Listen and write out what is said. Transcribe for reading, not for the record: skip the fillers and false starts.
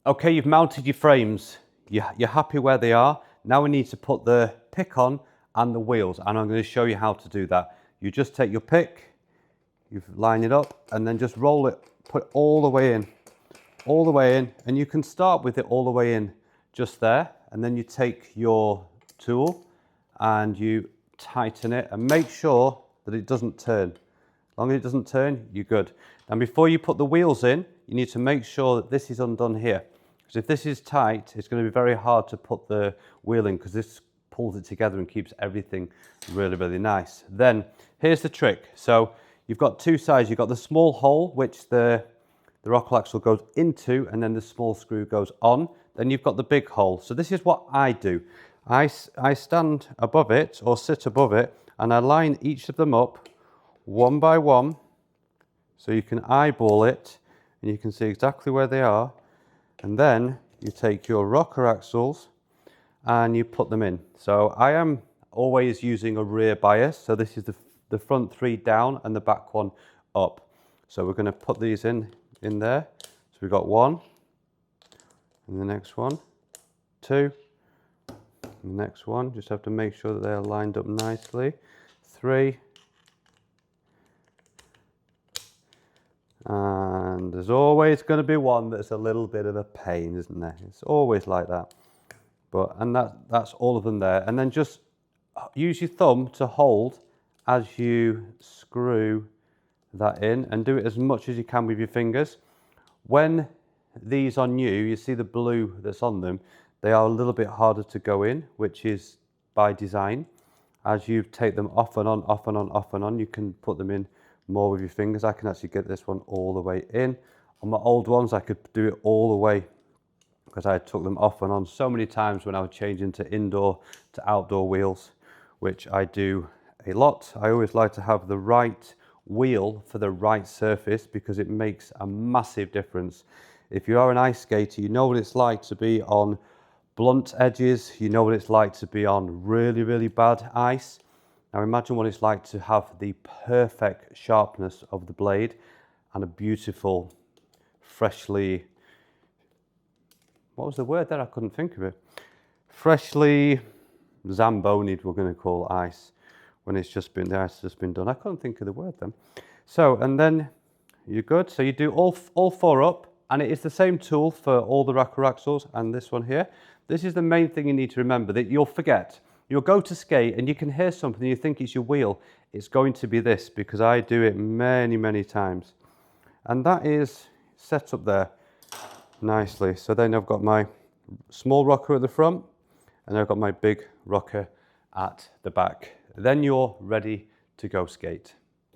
Okay, you've mounted your frames. You're happy where they are. Now we need to put the pick on and the wheels, and I'm going to show you how to do that. You just take your pick, you line it up, and then just roll it, put it all the way in, and you can start with it all the way in just there, and then you take your tool and you tighten it and make sure that it doesn't turn. As long as it doesn't turn, you're good. And before you put the wheels in, you need to make sure that this is undone here. Because if this is tight, it's going to be very hard to put the wheel in, because this pulls it together and keeps everything really, really nice. Then here's the trick. So you've got two sides. You've got the small hole, which the rocker axle goes into, and then the small screw goes on. Then you've got the big hole. So this is what I do. I stand above it, or sit above it, and I line each of them up one by one, so you can eyeball it and you can see exactly where they are. And then you take your rocker axles and you put them in. So I am always using a rear bias. So this is the front three down and the back one up. So we're going to put these in there. So we've got one, and the next one, two, and the next one. Just have to make sure that they're lined up nicely. Three. And there's always going to be one that's a little bit of a pain, isn't there? It's always like that. And that's all of them there. And then just use your thumb to hold as you screw that in, and do it as much as you can with your fingers. When these are new, you see the blue that's on them, they are a little bit harder to go in, which is by design. As you take them off and on, off and on, off and on, you can put them in more with your fingers. I can actually get this one all the way in. On my old ones, I could do it all the way, because I took them off and on so many times when I was changing to indoor to outdoor wheels, which I do a lot. I always like to have the right wheel for the right surface, because it makes a massive difference. If you are an ice skater, you know what it's like to be on blunt edges. You know what it's like to be on really, really bad ice. Now imagine what it's like to have the perfect sharpness of the blade and a beautiful, freshly, what was the word there? I couldn't think of it. Freshly zambonied, we're going to call ice, when it's just been, the ice has just been done. I couldn't think of the word then. So, and then you're good. So you do all four up, and it is the same tool for all the rocker axles and this one here. This is the main thing you need to remember, that you'll forget. You'll go to skate and you can hear something and you think it's your wheel. It's going to be this, because I do it many, many times. And that is set up there nicely. So then I've got my small rocker at the front, and I've got my big rocker at the back. Then you're ready to go skate.